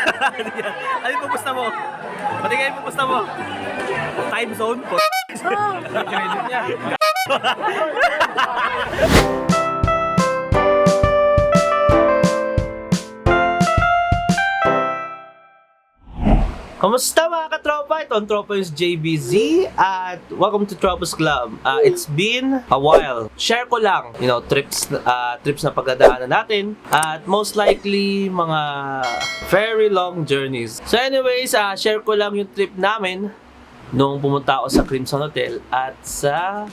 Ano yung pupusta mo? Pati kayo pupusta mo? Time zone? Edit niya. Kamusta mga katropa? Ito ang tropa yung JBZ at welcome to Tropos Club. It's been a while. Share ko lang, trips na pagdadaanan natin at most likely mga very long journeys. So anyways, share ko lang yung trip namin nung pumunta ako sa Crimson Hotel at sa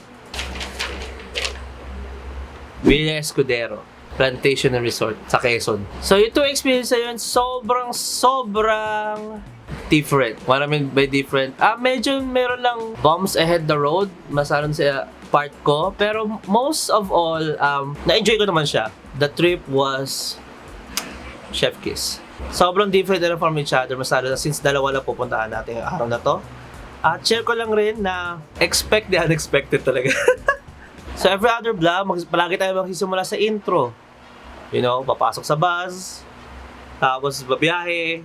Villa Escudero Plantation and Resort sa Quezon. So ito experience na yun, sobrang different. What I mean by different, medyo meron lang bumps ahead the road, masaron sa part ko, pero most of all, na-enjoy ko naman siya. The trip was chef kiss. Sobrang different na from each other, masyado na since dalawa lang pupuntahan natin yung araw na to. At share ko lang rin na expect the unexpected talaga. So every other vlog, palagi tayo magsisimula sa intro. Papasok sa bus, tapos babiyahe,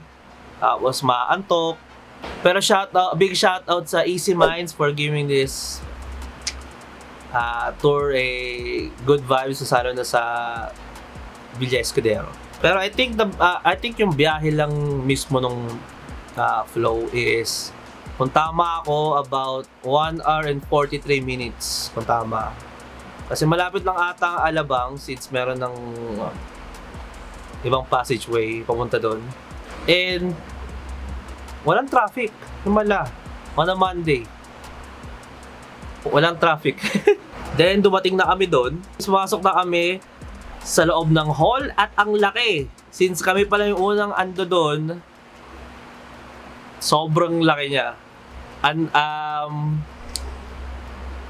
was maantok. Pero big shout out sa Easy Minds for giving this tour a good vibes lalo na sa Villa Escudero. Pero I think yung biyahe lang mismo nung flow is, kung tama ako, about 1 hour and 43 minutes kung tama. Kasi malapit lang ata ang Alabang since meron ng ibang passageway papunta doon. And walang traffic. Himala. On a Monday. Walang traffic. Then dumating na kami doon. Pumasok na kami sa loob ng hall at ang laki. Since kami pala yung unang ando doon, sobrang laki niya. And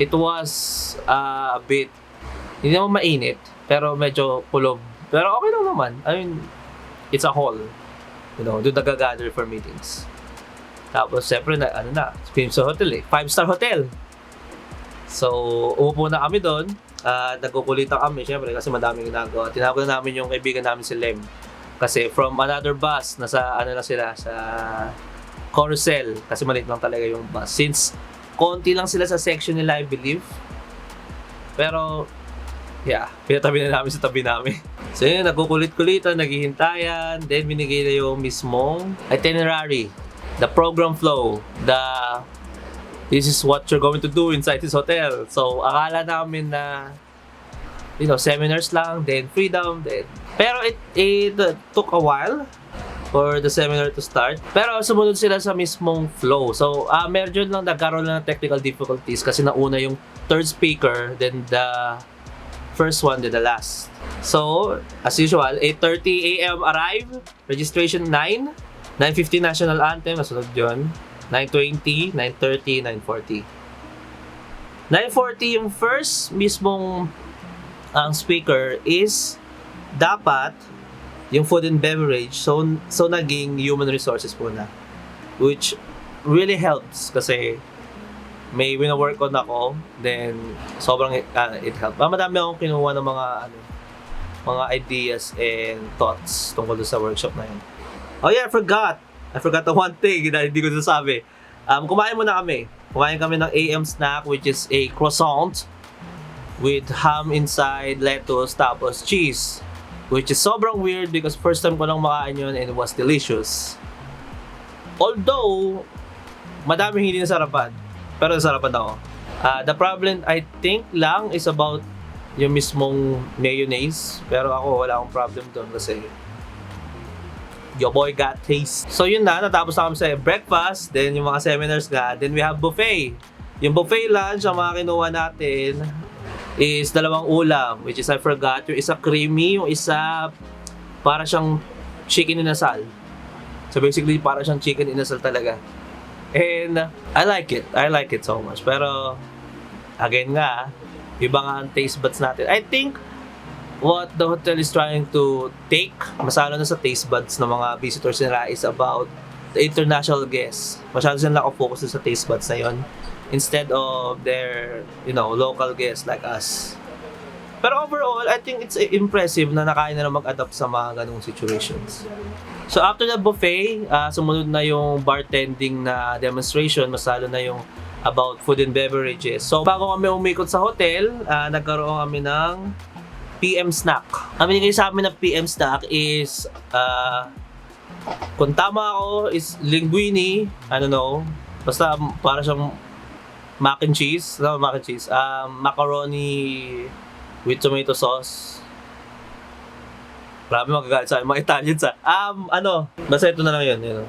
it was a bit, hindi naman mainit, pero medyo kulob. Pero okay lang naman. I mean, it's a hall. Doon nag-gather for meetings. Tapos, siyempre, Crimson Hotel 5-star hotel. So, umupo na kami doon. Nagkukulitan kami, siyempre, kasi madaming ginagawa. Tinawag na namin yung kaibigan namin si Lem. Kasi from another bus, nasa sila, sa Carousel. Kasi maliit lang talaga yung bus. Since, konti lang sila sa section nila, I believe. Pero, yeah, pinatabi na namin sa tabi namin. So yun, nagkukulit-kulitan, naghihintayan, then binigay na yung mismong itinerary, the program flow, this is what you're going to do inside this hotel. So akala namin na, seminars lang, then freedom, then. Pero it took a while for the seminar to start. Pero sumunod sila sa mismong flow. So medyo lang nagkaroon lang ng technical difficulties kasi nauna yung third speaker, then the first one, then the last. So, as usual, 8:30 a.m. arrive, registration 9, 9:50 national anthem, nasunod yun, 9:20, 9:30, 9:40. 9:40 yung first mismong speaker is dapat yung food and beverage, so naging human resources muna, which really helps kasi may wina-work on ako, then sobrang it helped. Madami akong kinuha ng mga ideas and thoughts tungkol sa workshop na yun. Oh yeah, I forgot the one thing na hindi ko nasasabi. Kumain muna kami. Kumain kami ng AM snack, which is a croissant with ham inside, lettuce, tapos cheese, which is sobrang weird because first time ko lang makain yun and it was delicious. Although madaming hindi nasarapan, pero nasarapan ako. The problem, I think lang, is about yung mismong mayonnaise. Pero ako, wala akong problem doon kasi your boy got taste. So yun na, natapos na kami sa breakfast, then yung mga seminars nga, then we have buffet. Yung buffet lunch, ang mga kinuha natin is 2 ulam, which is I forgot. Yung isa creamy, yung isa para siyang chicken inasal. So basically, para siyang chicken inasal talaga. And I like it so much. Pero again nga, iba nga ang taste buds natin. I think what the hotel is trying to take, masalo na sa taste buds ng mga visitors nila, is about the international guests. Masyado sila nakafocus sa taste buds na yon instead of their local guests like us. Pero overall, I think it's impressive na nakaya na mag-adapt sa mga ganung situations. So after the buffet, sumunod na yung bartending na demonstration, masalo na yung about food and beverages. So bago kami umikot sa hotel, nagkaroon kami ng PM snack. Ang binigay sa amin ng PM snack is, kung tama ako, is linguine, I don't know, basta para siyang mac and cheese, macaroni with tomato sauce. Marami magagalit sa akin, mga Italians basta ito na lang yun.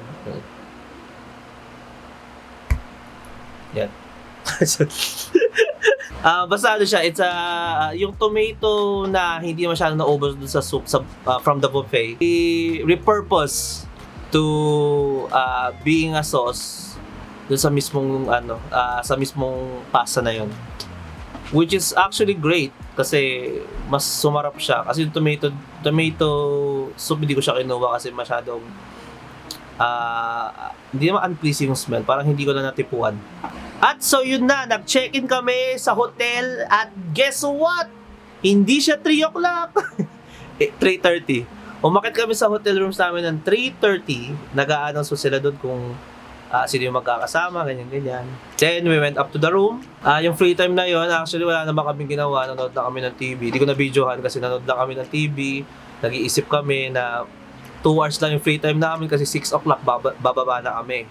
Yan. Basta siya, it's yung tomato na hindi masyadong naubos dun sa soup from the buffet. Repurpose to being a sauce dun sa mismong pasta na yun. Which is actually great kasi mas sumarap siya. Kasi yung tomato soup hindi ko siya kinuha kasi masyadong hindi naman unpleasing yung smell. Parang hindi ko na natipuan. At so yun na, nag-check-in kami sa hotel at guess what? Hindi siya 3 o'clock. 3:30. Umakit kami sa hotel rooms namin ng 3:30. Nag-a-announce sila doon kung sino yung magkakasama, ganyan-ganyan. Then, we went up to the room. Yung free time na yon, actually wala naman kaming ginawa. Nanood na kami ng TV. Hindi ko na videohan kasi nanood na kami ng TV. Nag-iisip kami na 2 hours lang yung free time namin kasi 6 o'clock bababa na kami.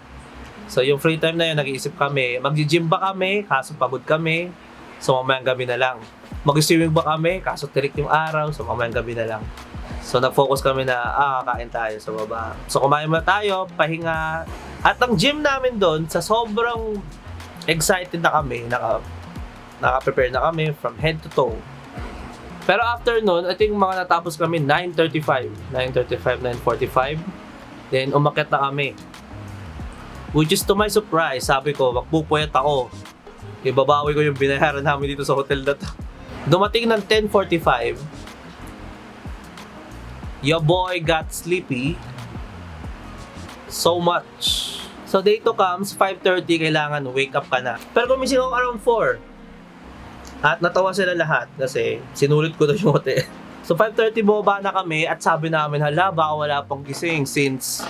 So, yung free time na yun, nag-iisip kami. Mag-gym ba kami? Kaso pagod kami. So, mamayang gabi na lang. Mag-swimming ba kami? Kaso tirik yung araw. So, mamayang gabi na lang. So, nag-focus kami na, kakain tayo sa baba. So, kumain muna tayo, pahinga. At ang gym namin doon, sa sobrang excited na kami, naka-prepare na kami from head to toe. Pero after nun, I think mga natapos kami 9:35, 9:45. Then, umakyat na kami. Which is to my surprise, sabi ko, magpupuyat ako. Ibabawi ko yung binayaran namin dito sa hotel na to. Dumating ng 10:45. Your boy got sleepy. So much. So day 2 comes, 5:30, kailangan wake up ka na. Pero gumising ako around 4. At natawa sila lahat kasi sinulit ko na yung hotel. So 5:30 bumaba na kami at sabi namin, hala, baka wala pang gising since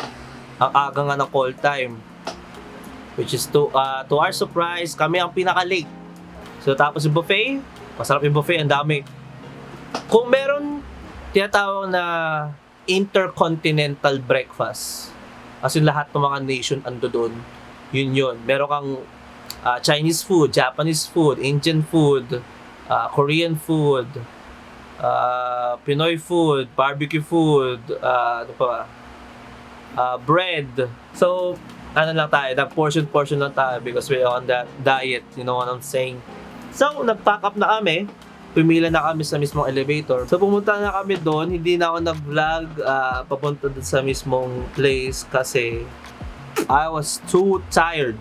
ang aga nga ng call time. Which is to our surprise, kami ang pinaka-late. So tapos yung buffet, masarap yung buffet, ang dami. Kung meron tinatawag na intercontinental breakfast, kasi lahat ng mga nation ando doon, yun. Meron kang Chinese food, Japanese food, Indian food, Korean food, Pinoy food, barbecue food, bread. So, lang tayo, portion lang tayo because we're on that diet, you know what I'm saying? So, nag-pack up na kami, pumila na kami sa mismong elevator. So, pumunta na kami doon, hindi na ako nag-vlog papunta doon sa mismong place kasi I was too tired.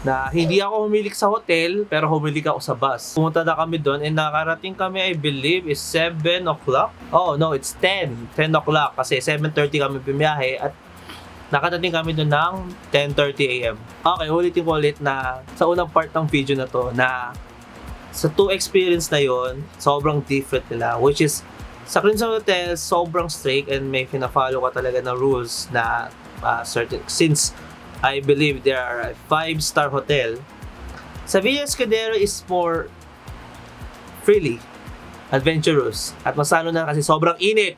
Na hindi ako humilik sa hotel, pero humilik ako sa bus. Pumunta na kami doon and nakarating kami, I believe, is 7 o'clock. Oh, no, it's 10 o'clock kasi 7:30 kami bumiyahe at nakatating kami doon ng 10:30 a.m. Okay, ulitin ko ulit na sa unang part ng video na to na sa 2 experience na yon, sobrang different nila. Which is, sa Crimson Hotel, sobrang strict and may pina-follow ka talaga na rules na certain. Since I believe there are a 5-star hotel, sa Villa Escudero is more freely adventurous. At masalo na kasi sobrang init.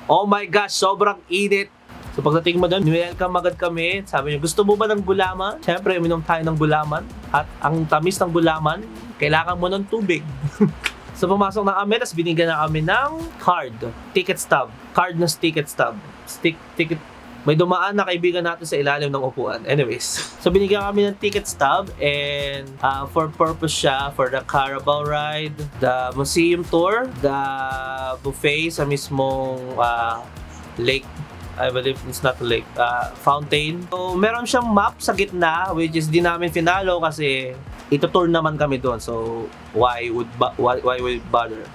Oh my gosh, sobrang init. So pagdating mo doon, welcome agad kami. Sabi niyo, gusto mo ba ng gulaman? Siyempre, uminom tayo ng gulaman. At ang tamis ng gulaman, kailangan mo ng tubig. So pumasok na kami, tapos binigyan na kami ng ticket stub. Card na ticket stub. Ticket. May dumaan na kaibigan natin sa ilalim ng upuan. Anyways, so binigyan kami ng ticket stub and for purpose siya, for the Carabao ride, the museum tour, the buffet sa mismong lake. I believe it's not a lake, fountain. So, meron siyang map sa gitna, which is di namin finalo kasi ito-tour naman kami doon. So, why would bother?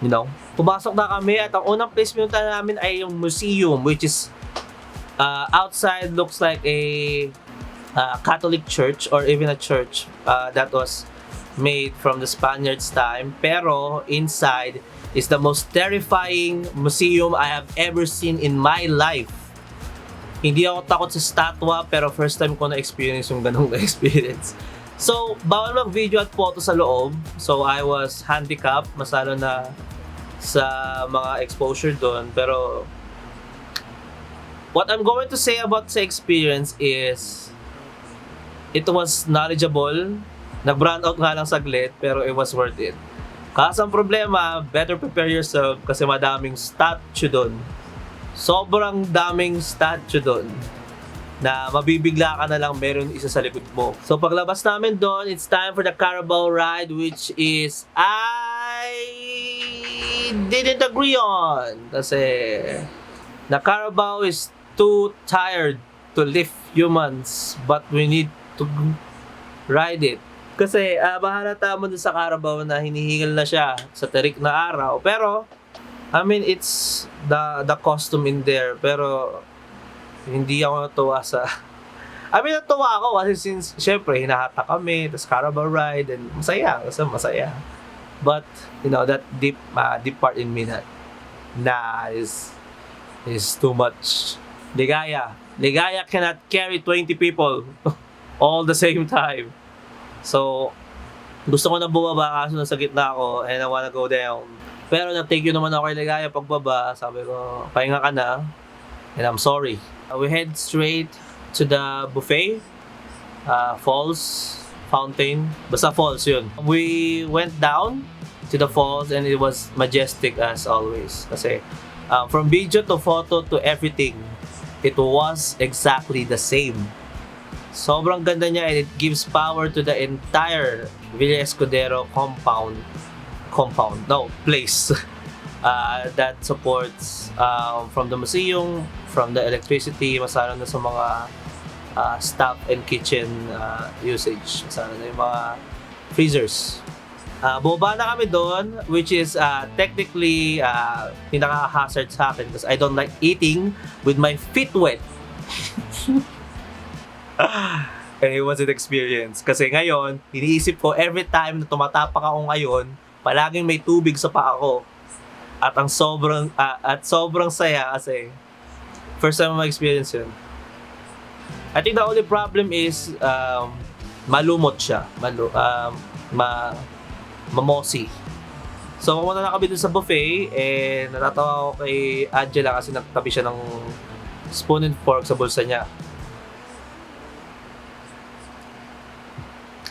You know? Pumasok na kami at ang unang place pinunta namin ay yung museum, which is outside looks like a Catholic church or even a church that was made from the Spaniards' time. Pero inside is the most terrifying museum I have ever seen in my life. Hindi ako takot sa statwa, pero first time ko na-experience yung ganong experience. So, bawal mag-video at photo sa loob. So, I was handicapped, masalo na sa mga exposure doon. Pero, what I'm going to say about sa experience is, it was knowledgeable. Nag-brand out nga lang saglit, pero it was worth it. Kaso ang problema, better prepare yourself kasi madaming statue doon. Sobrang daming statue doon na mabibigla ka na lang meron isa sa likod mo. So paglabas namin doon, it's time for the Carabao ride, which is I didn't agree on. Kasi the Carabao is too tired to lift humans, but we need to ride it. Kasi mahalata mo dun sa Carabao na hinihingal na siya sa tarik na araw. Pero I mean, it's the costume in there, pero hindi ako natuwa sa... I mean, natuwa ako kasi since, syempre, hinahata kami, tas Carabao ride, and masaya, kasi masaya. But, you know, that deep part in me is too much. Ligaya cannot carry 20 people all the same time. So, gusto ko na bumaba kaso nasa gitna ako and I wanna go down. Pero nag-thank you naman ako kay Ligaya pagbaba. Sabi ko, pahinga ka na. And I'm sorry. We head straight to the buffet. Falls, fountain. Basta falls yun. We went down to the falls and it was majestic as always. Kasi from video to photo to everything, it was exactly the same. Sobrang ganda niya and it gives power to the entire Villa Escudero place that supports from the museum, from the electricity, masala na sa mga staff and kitchen usage, masala na yung mga freezers. Bumaba na kami doon, which is technically pinaka-hazard sa akin because I don't like eating with my feet wet. And it was an experience. Kasi ngayon, iniisip ko every time na tumatapak ako ngayon, palaging may tubig sa paa ko. At ang sobrang saya kasi first time mo ma-experience yun. I think the only problem is malumot siya. Mamosi. So pumunta na kami dun sa buffet and natatawa ako kay Angela kasi nagtabi siya ng spoon and fork sa bulsa niya.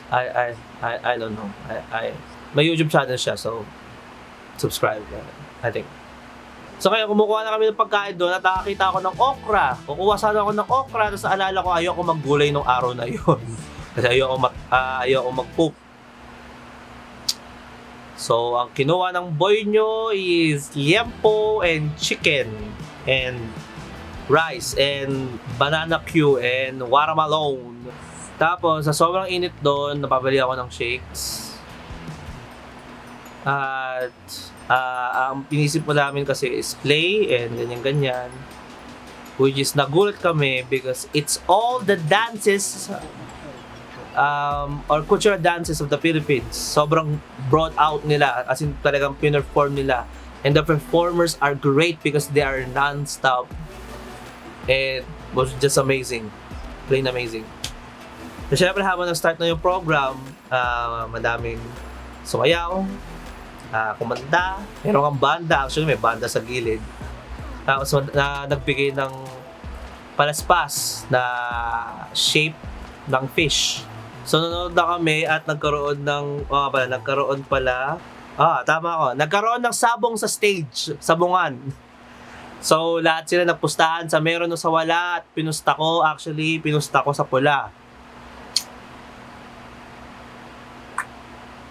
I don't know. May YouTube channel siya, so subscribe. I think. So kaya kumukuha na kami ng pagkain doon at nakakita ako ng okra. Kukuha sana ako ng okra, tapos alala ko ayoko maggulay nung araw na yun. Kasi ayoko mag-poop. So ang kinuha ng boy nyo is liempo and chicken and rice and banana Q and watermelon. Tapos, sa sobrang init doon, napabili ako ng shakes. At, ang pinisip mo namin kasi is play and ganyan-ganyan. Which is, nagulat kami because it's all the dances or cultural dances of the Philippines. Sobrang brought out nila, as in talagang pinerform nila. And the performers are great because they are non-stop. And it was just amazing. Plain amazing. So, syempre habang nag-start na yung program, madaming sumayaw, kumanta, meron kang banda, actually may banda sa gilid. Tapos nagbigay ng palaspas na shape ng fish. So nanonood na kami at nagkaroon ng sabong sa stage, sabungan. So lahat sila nagpustahan sa meron o sa wala at pinusta ko sa pula.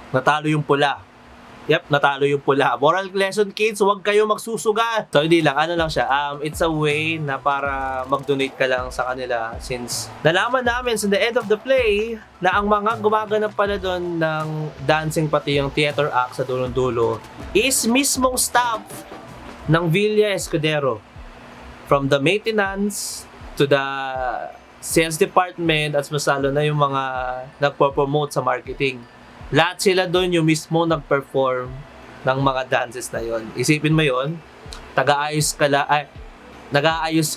Natalo yung pula. Yep, natalo yung pula. Moral lesson, kids, huwag kayo magsusugat. So, hindi lang. Ano lang siya. It's a way na para mag-donate ka lang sa kanila since nalaman namin sa the end of the play na ang mga gumaganap pala doon ng dancing pati yung theater act sa dulong-dulo is mismong staff ng Villa Escudero. From the maintenance to the sales department at mas lalo na yung mga nagpo-promote sa marketing. Lahat sila doon yung mismo nag-perform ng mga dances na yon. Isipin mo yon, nag-aayos ka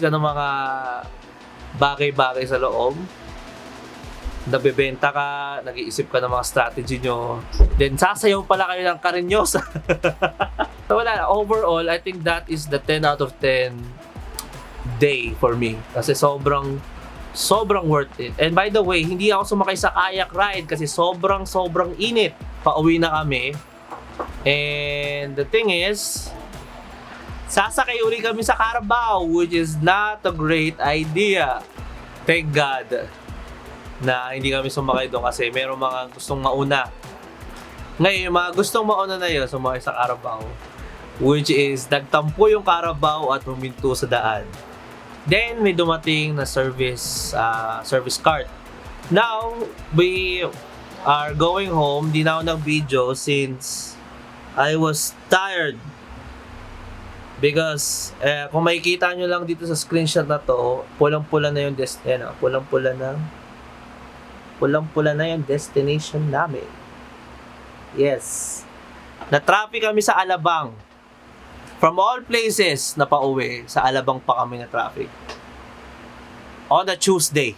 ng mga bagay-bagay sa loob, nagbebenta ka, nag-iisip ka ng mga strategy nyo, then sasayaw pala kayo ng karinyosa. So wala, overall, I think that is the 10 out of 10 day for me. Kasi sobrang worth it. And by the way, hindi ako sumakay sa kayak ride kasi sobrang init. Pauwi na kami. And the thing is, sasakay uli kami sa Carabao, which is not a great idea. Thank God na hindi kami sumakay doon kasi merong mga gustong mauna. Ngayon, yung mga gustong mauna na yun, sumakay sa Carabao, which is nagtampo yung Carabao at huminto sa daan. Then, may dumating na service cart. Now, we are going home. Di na ako ng-video since I was tired. Because, kung makikita nyo lang dito sa screenshot na to, pulang-pula na yung pulang-pula na yung destination namin. Yes. Na-traffic kami sa Alabang. From all places na pauwi, sa Alabang pa kami na traffic. On a Tuesday.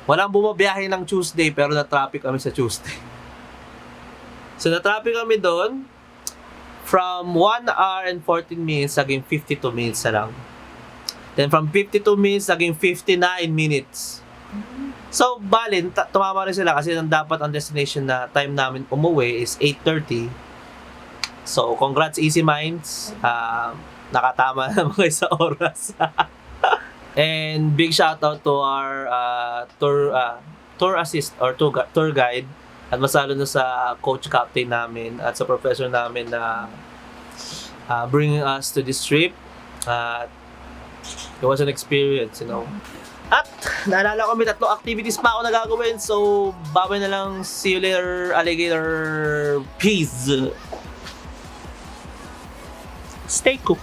Walang bumabiyahe ng Tuesday pero na-traffic kami sa Tuesday. So na-traffic kami doon. From 1 hour and 14 minutes, naging 52 minutes na lang. Then from 52 minutes, naging 59 minutes. So, balin, tumama rin sila kasi dapat ang destination na time namin umuwi is 8:30. So, congrats Easy Minds. Nakatama naman kayo sa oras. And big shout out to our tour assist or tour guide. At mas lalo na sa coach captain namin at sa professor namin na bringing us to this trip. It was an experience, you know. At naalala ko may 3 activities pa ako na gagawin. So, bye na lang. See you later, alligator. Peace. Stay cool.